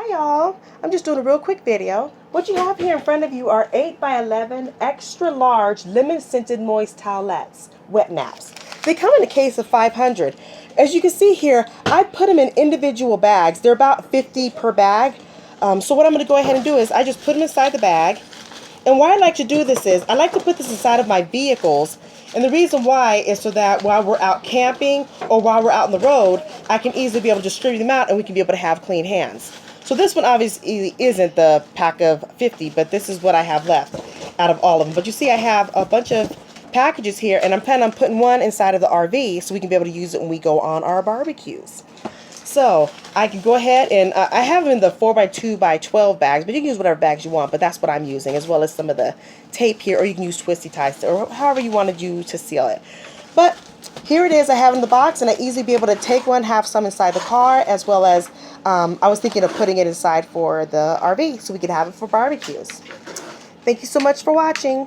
Hi y'all, I'm just doing a real quick video. What you have here in front of you are 8 by 11 extra large lemon scented moist towelettes, wet naps. They come in a case of 500. As you can see here, I put them in individual bags. They're about 50 per bag. So what I'm going to go ahead and do is I just put them inside the bag. And why I like to do this is I like to put this inside of my vehicles. And the reason why is so that while we're out camping or while we're out on the road, I can easily be able to distribute them out and we can be able to have clean hands. So this one obviously isn't the pack of 50, but this is what I have left out of all of them. But you see I have a bunch of packages here, and I'm planning on putting one inside of the RV so we can be able to use it when we go on our barbecues. So I can go ahead and I have them in the 4x2x12 bags, but you can use whatever bags you want, but that's what I'm using, as well as some of the tape here, or you can use twisty ties or however you want to do to seal it. But here it is I have in the box, and I easily be able to take one, have some inside the car, as well as I was thinking of putting it inside for the RV so we could have it for barbecues. Thank you so much for watching.